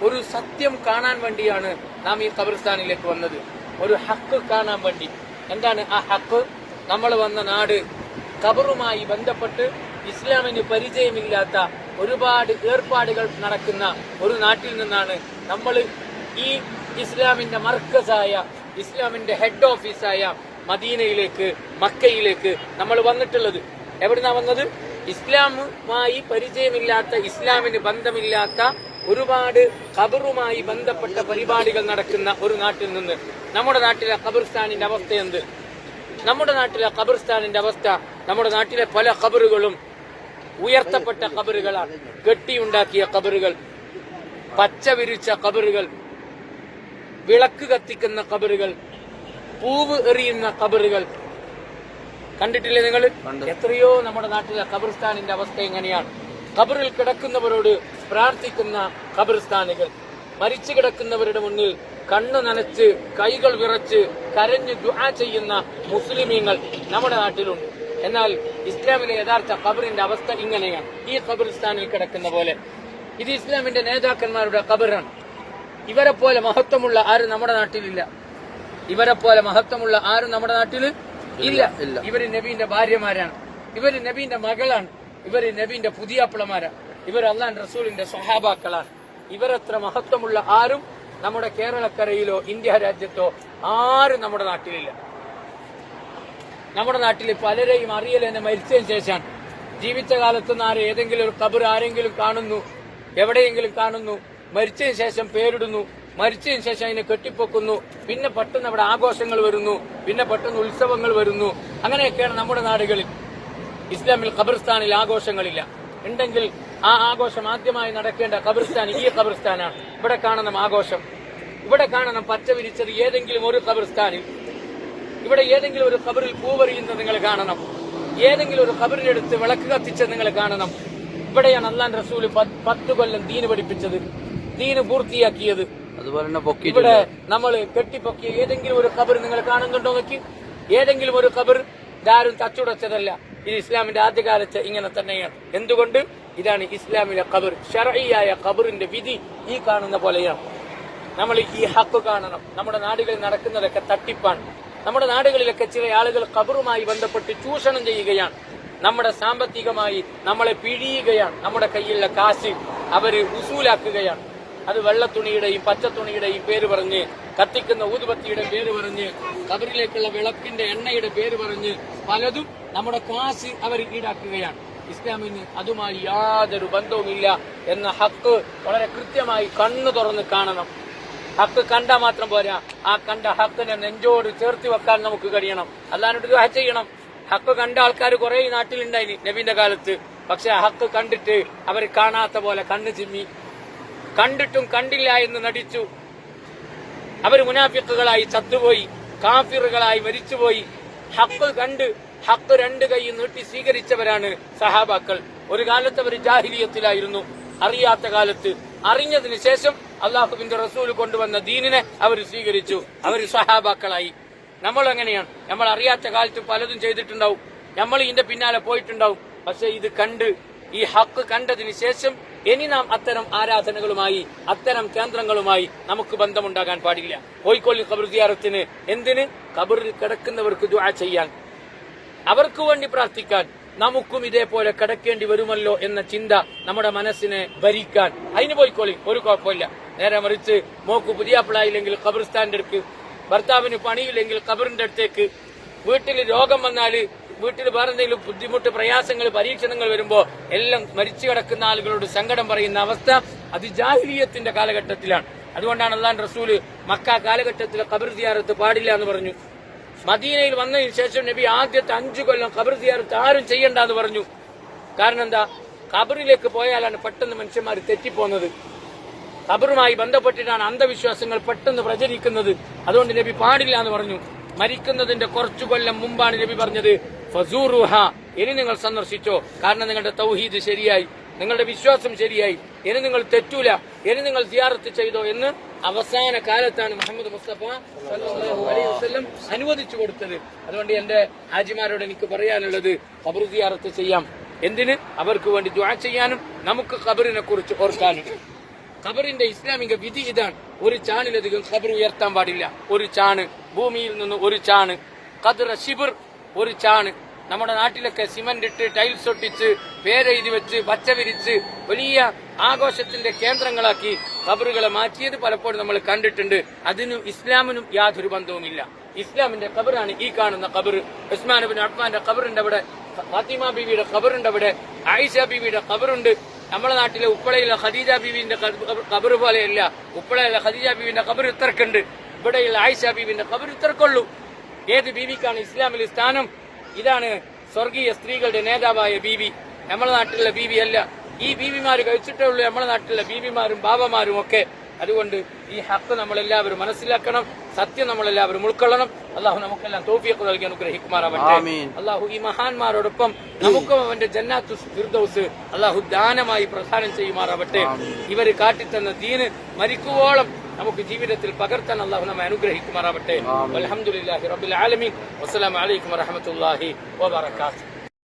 ഒരു സത്യം കാണാൻ വേണ്ടിയാണ് നാം ഈ ഖബർസ്ഥാനിലേക്ക് വന്നത്. ഒരു ഹക്ക് കാണാൻ വേണ്ടി. എന്താണ് ആ ഹക്ക്? നമ്മൾ വന്ന നാട് ഖബറുമായി ബന്ധപ്പെട്ട് ഇസ്ലാമിന് പരിചയമില്ലാത്ത ഒരുപാട് ഏർപ്പാടുകൾ നടക്കുന്ന ഒരു നാട്ടിൽ നിന്നാണ് നമ്മൾ ഈ ഇസ്ലാമിന്റെ മർക്കസായ, ഇസ്ലാമിന്റെ ഹെഡ് ഓഫീസായ മദീനയിലേക്ക്, മക്കയിലേക്ക് നമ്മൾ വന്നിട്ടുള്ളത്. എവിടുന്നാ വന്നത്? ഇസ്ലാമുമായി പരിചയമില്ലാത്ത, ഇസ്ലാമിന് ബന്ധമില്ലാത്ത ഒരുപാട് ഖബറുമായി ബന്ധപ്പെട്ട പരിപാടികൾ നടക്കുന്ന ഒരു നാട്ടിൽ നിന്ന്. നമ്മുടെ നാട്ടിലെ ഖബർസ്ഥാനിന്റെ അവസ്ഥ എന്ത്? നമ്മുടെ നാട്ടിലെ ഖബർസ്ഥാനിന്റെ അവസ്ഥ, നമ്മുടെ നാട്ടിലെ പല ഖബറുകളും ഉയർത്തപ്പെട്ട ഖബറുകളാണ്. കെട്ടിയുണ്ടാക്കിയ ഖബറുകൾ, പച്ച വിരിച്ച ഖബറുകൾ, വിളക്ക് കത്തിക്കുന്ന ഖബറുകൾ, പൂവ് എറിയുന്ന ഖബറുകൾ. കണ്ടിട്ടില്ലേ നിങ്ങൾ? എത്രയോ നമ്മുടെ നാട്ടിലെ ഖബർസ്ഥാനിന്റെ അവസ്ഥ എങ്ങനെയാണ്? ഖബറിൽ കിടക്കുന്നവരോട് പ്രാർത്ഥിക്കുന്ന ഖബർസ്ഥാനുകൾ, മരിച്ചു കിടക്കുന്നവരുടെ മുന്നിൽ കണ്ണു നനച്ച് കൈകൾ വിറച്ച് കരഞ്ഞ് ദുആ ചെയ്യുന്ന മുസ്ലിമീങ്ങൾ നമ്മുടെ നാട്ടിലുണ്ട്. എന്നാൽ ഇസ്ലാമിലെ യഥാർത്ഥ ഖബറിന്റെ അവസ്ഥ ഇങ്ങനെയാണ്. ഈ ഖബർസ്ഥാനിൽ കിടക്കുന്ന പോലെ. ഇത് ഇസ്ലാമിന്റെ നേതാക്കന്മാരുടെ ഖബറാണ്. ഇവരെ പോലെ മഹത്വമുള്ള ആരും നമ്മുടെ നാട്ടിലില്ല. ഇവരെ പോലെ മഹത്വമുള്ള ആരും നമ്മുടെ നാട്ടിൽ ഇല്ല. ഇവര് നബീന്റെ ഭാര്യമാരാണ്, ഇവര് നബീന്റെ മകളാണ്, ഇവര് നബീന്റെ പുതിയാപ്പിളമാരാണ്, ഇവർ അല്ലാഹുവിന്റെ റസൂലിന്റെ സ്വഹാബാക്കളാണ്. ഇവരത്ര മഹത്വമുള്ള ആരും നമ്മുടെ കേരളക്കരയിലോ ഇന്ത്യ രാജ്യത്തോ ആരും നമ്മുടെ നാട്ടിലില്ല. നമ്മുടെ നാട്ടിൽ പലരെയും അറിയലെന്നെ മരിച്ചതിന് ശേഷമാണ്. ജീവിച്ച കാലത്തുനിന്ന് ഏതെങ്കിലും ഒരു ഖബർ ആരെങ്കിലും കാണുന്നു, എവിടെയെങ്കിലും കാണുന്നു, മരിച്ചതിന് ശേഷം പേരിടുന്നു, മരിച്ചതിന് ശേഷം അതിനെ കെട്ടിപ്പൊക്കുന്നു, പിന്നെ പെട്ടെന്ന് അവിടെ ആഘോഷങ്ങൾ വരുന്നു, പിന്നെ പെട്ടെന്ന് ഉത്സവങ്ങൾ വരുന്നു. അങ്ങനെയൊക്കെയാണ് നമ്മുടെ നാടുകളിൽ. ഇസ്ലാമിൽ ഖബർസ്ഥാനിൽ ആഘോഷങ്ങളില്ല. ഉണ്ടെങ്കിൽ ആ ആഘോഷം ആദ്യമായി നടക്കേണ്ട ഖബർസ്ഥാൻ ഈ ഖബർസ്ഥാനാണ്. ഇവിടെ കാണണം ആഘോഷം, ഇവിടെ കാണണം പച്ച വിരിച്ചത് ഏതെങ്കിലും ഒരു ഖബർസ്ഥാനിൽ. ഇവിടെ ഏതെങ്കിലും ഒരു ഖബറിൽ പൂവറിയുന്നത് നിങ്ങൾ കാണണം, ഏതെങ്കിലും ഒരു ഖബറിനെടുത്ത് വിളക്ക് കത്തിച്ചത് നിങ്ങൾ കാണണം. ഇവിടെയാണ് അല്ലാഹുവിന്റെ റസൂൽ 10 കൊല്ലം ദീന് പഠിപ്പിച്ചത്, ദീന് പൂർത്തിയാക്കിയത്. അതുപോലെ തന്നെ ഇവിടെ നമ്മൾ കെട്ടിപ്പൊക്കിയ ഏതെങ്കിലും ഒരു ഖബർ നിങ്ങൾ കാണുന്നുണ്ടോ നോക്കി? ഏതെങ്കിലും ഒരു ഖബർ ഇതാരും തച്ചുടച്ചതല്ല. ഇത് ഇസ്ലാമിന്റെ ആദ്യകാലത്ത് ഇങ്ങനെ തന്നെയാണ്. എന്തുകൊണ്ട്? ഇതാണ് ഇസ്ലാമിലെ ഖബർ. ശർഈയായ ഖബറിന്റെ വിധി ഈ കാണുന്ന പോലെയാണ്. നമ്മൾ ഈ ഹക്ക് കാണണം. നമ്മുടെ നാടുകളിൽ നടക്കുന്നതൊക്കെ തട്ടിപ്പാണ്. നമ്മുടെ നാടുകളിലൊക്കെ ചില ആളുകൾ ഖബറുമായി ബന്ധപ്പെട്ട് ചൂഷണം ചെയ്യുകയാണ്. നമ്മുടെ സാമ്പത്തികമായി നമ്മളെ പിഴിയുകയാണ്. നമ്മുടെ കയ്യിലുള്ള കാശ് അവര് ഉസൂലാക്കുകയാണ്. അത് വെള്ളത്തുണിയുടെയും പച്ചത്തുണിയുടെയും പേര് പറഞ്ഞ്, കത്തിക്കുന്ന ഊതുബത്തിയുടെ പേര് പറഞ്ഞ്, ഖബറിലേക്കുള്ള വിളക്കിന്റെ എണ്ണയുടെ പേര് പറഞ്ഞ് പലതും നമ്മുടെ കാശ് അവർ ഈടാക്കുകയാണ്. ഇസ്ലാമിന് അതുമായി യാതൊരു ബന്ധവുമില്ല എന്ന ഹക്ക് വളരെ കൃത്യമായി കണ്ണു തുറന്ന് കാണണം. ഹക്ക് കണ്ടാൽ മാത്രം പോരാ, ആ കണ്ട ഹക്കിനെ നെഞ്ചോട് ചേർത്ത് വെക്കാൻ നമുക്ക് കഴിയണം. അല്ലാണ്ട് ദുആ ചെയ്യണം. ഹക്ക് കണ്ട ആൾക്കാർ കുറെ നാട്ടിലുണ്ടായിന് നബിന്റെ കാലത്ത്. പക്ഷെ ആ ഹക്ക് കണ്ടിട്ട് അവർ കാണാത്ത പോലെ കണ്ണ് ചിമ്മി, കണ്ടിട്ടും കണ്ടില്ല എന്ന് നടിച്ചു. അവർ മുനാഫിക്കുകളായി ചത്തുപോയി, കാഫിറുകളായി മരിച്ചുപോയി. ഹക്ക് കണ്ട് ഹക്ക് 2 കൈ നീട്ടി സ്വീകരിച്ചവരാണ് സഹാബാക്കൾ. ഒരു കാലത്ത് അവർ ജാഹിലിയത്തിലായിരുന്നു, അറിയാത്ത കാലത്ത്. അറിഞ്ഞതിന് ശേഷം അള്ളാഹുവിന്റെ റസൂൽ കൊണ്ടുവന്ന ദീനിനെ അവർ സ്വീകരിച്ചു, അവർ സഹാബാക്കളായി. നമ്മൾ എങ്ങനെയാണ്? നമ്മൾ അറിയാത്ത കാലത്ത് പലതും ചെയ്തിട്ടുണ്ടാവും, നമ്മൾ ഇതിന്റെ പിന്നാലെ പോയിട്ടുണ്ടാവും. പക്ഷെ ഇത് കണ്ട്, ഈ ഹക്ക് കണ്ടതിന് ശേഷം ഇനി നാം അത്തരം ആരാധനകളുമായി, അത്തരം കേന്ദ്രങ്ങളുമായി നമുക്ക് ബന്ധമുണ്ടാകാൻ പാടില്ല. കോഴിക്കോട് ഖബർ സിയാറത്തിന് എന്തിന്? ഖബറിൽ കിടക്കുന്നവർക്ക് ദുആ ചെയ്യാൻ, അവർക്ക് വേണ്ടി പ്രാർത്ഥിക്കാൻ, നമുക്കും ഇതേപോലെ കിടക്കേണ്ടി വരുമല്ലോ എന്ന ചിന്ത നമ്മുടെ മനസ്സിനെ ഭരിക്കാൻ. അതിന് പോയിക്കോളി, ഒരു കുഴപ്പമില്ല. നേരെ മറിച്ച് മോക്ക് പുതിയാപ്പിളായില്ലെങ്കിൽ ഖബർസ്ഥാന്റെ അടുക്ക്, ഭർത്താവിന് പണിയില്ലെങ്കിൽ ഖബറിന്റെ അടുത്തേക്ക്, വീട്ടിൽ രോഗം വന്നാല്, വീട്ടിൽ വേറെ എന്തെങ്കിലും ബുദ്ധിമുട്ട്, പ്രയാസങ്ങൾ, പരീക്ഷണങ്ങൾ വരുമ്പോ എല്ലാം മരിച്ചു കിടക്കുന്ന ആളുകളോട് സങ്കടം പറയുന്ന അവസ്ഥ അത് ജാഹിലിയത്തിന്റെ കാലഘട്ടത്തിലാണ്. അതുകൊണ്ടാണ് അല്ലാഹുവിന്റെ റസൂല് മക്ക കാലഘട്ടത്തിൽ ഖബർ സിയാറത്ത് പാടില്ല എന്ന് പറഞ്ഞു. മദീനയിൽ വന്നതിന് ശേഷം നബി ആദ്യത്തെ 5 കൊല്ലം ഖബർ സിയാറത്ത് ആരും ചെയ്യണ്ട എന്ന് പറഞ്ഞു. കാരണം എന്താ? ഖബറിലേക്ക് പോയാലാണ് പെട്ടെന്ന് മനുഷ്യന്മാർ തെറ്റിപ്പോകുന്നത്. ഖബറുമായി ബന്ധപ്പെട്ടിട്ടാണ് അന്ധവിശ്വാസങ്ങൾ പെട്ടെന്ന് പ്രചരിക്കുന്നത്. അതുകൊണ്ട് നബി പാടില്ല എന്ന് പറഞ്ഞു. മരിക്കുന്നതിന്റെ കുറച്ചു കൊല്ലം മുമ്പാണ് നബി പറഞ്ഞത്, ഫസൂറുഹ, ഇനി നിങ്ങൾ സന്ദർശിച്ചോ. കാരണം നിങ്ങളുടെ തൗഹീദ് ശരിയായി, നിങ്ങളുടെ വിശ്വാസം ശരിയായി, ഇനി നിങ്ങൾ തെറ്റൂല, ഇനി നിങ്ങൾ സിയാറത്ത് ചെയ്തോ എന്ന് അവസാന കാലത്താണ് മുഹമ്മദ് മുസ്തഫ സല്ലല്ലാഹു അലൈഹി വസല്ലം അനുവദിച്ചു കൊടുത്തത്. അതുകൊണ്ട് എന്റെ ഹാജിമാരോട് എനിക്ക് പറയാനുള്ളത്, ഖബർ സിയാറത്ത് ചെയ്യാം. എന്തിന്? അവർക്ക് വേണ്ടി ദുആ ചെയ്യാനും നമുക്ക് ഖബറിനെ കുറിച്ച് ഓർക്കാനും. ഖബറിന്റെ ഇസ്ലാമിക വിധി ഇതാണ്. ഒരു ചാണിലധികം ഖബർ ഉയർത്താൻ പാടില്ല. ഒരു ചാണ്, ഭൂമിയിൽ നിന്ന് ഒരു ചാണ്. ഖദ്റ ശിബിർ, ഒരു ചാണ്. നമ്മുടെ നാട്ടിലൊക്കെ സിമന്റ് ഇട്ട് ടൈൽസ് ഒട്ടിച്ച് പേരെഴുതി വെച്ച് പച്ച വിരിച്ച് വലിയ ആഘോഷത്തിന്റെ കേന്ദ്രങ്ങളാക്കി ഖബറുകളെ മാറ്റിയത് പലപ്പോഴും നമ്മൾ കണ്ടിട്ടുണ്ട്. അതിനും ഇസ്ലാമിനും യാതൊരു ബന്ധവുമില്ല. ഇസ്ലാമിന്റെ ഖബറാണ് ഈ കാണുന്ന ഖബർ. ഉസ്മാൻ ഇബ്നു അഫ്ഫാന്റെ ഖബറുണ്ട് അവിടെ, ഫാത്തിമ ബീവിയുടെ ഖബറുണ്ട് അവിടെ, ആയിഷ ബീവിയുടെ ഖബറുണ്ട്. നമ്മുടെ നാട്ടിലെ ഉപ്പളയിലെ ഖദീജ ബീവിന്റെ ഖബർ പോലെയല്ല. ഉപ്പളയിലെ ഖദീജ ബീവിന്റെ ഖബർ ഇത്രക്കുണ്ട്, ഇവിടെയുള്ള ആയിഷ ബീവിന്റെ ഖബർ ഇത്രക്കുള്ളൂ. ഏത് ബീവിക്കാണ് ഇസ്ലാമിൽ സ്ഥാനം? ഇതാണ് സ്വർഗീയ സ്ത്രീകളുടെ നേതാവായ ബീവി. നമ്മുടെ നാട്ടിലുള്ള ബീവി അല്ല. ഈ ബീവിമാര് കഴിച്ചിട്ടേ ഉള്ളൂ നമ്മുടെ നാട്ടിലെ ബീവിമാരും ബാബമാരും ഒക്കെ. അതുകൊണ്ട് ഈ ഹക്ക് നമ്മളെല്ലാവരും മനസ്സിലാക്കണം, സത്യം നമ്മളെല്ലാവരും ഉൾക്കൊള്ളണം. അള്ളാഹു നമുക്കെല്ലാം തൗഫീഖ് നൽകി അനുഗ്രഹിക്കുമാറാവട്ടെ. അള്ളാഹു ഈ മഹാന്മാരോടൊപ്പം നമുക്കും അവന്റെ ജന്നാത്തു ഫിർദൗസ് അള്ളാഹു ദാനമായി പ്രദാനം ചെയ്യുമാറാവട്ടെ. ഇവർ കാട്ടിത്തന്ന ദീന് മരിക്കുവോളം നമുക്ക് ജീവിതത്തിൽ പകർത്താൻ അള്ളാഹു നമ്മെ അനുഗ്രഹിക്കുമാറാവട്ടെ. അൽഹംദുലില്ലാഹി റബ്ബിൽ ആലമീൻ. വസ്സലാമു അലൈക്കും വറഹ്മത്തുള്ളാഹി വബറകാതുഹു.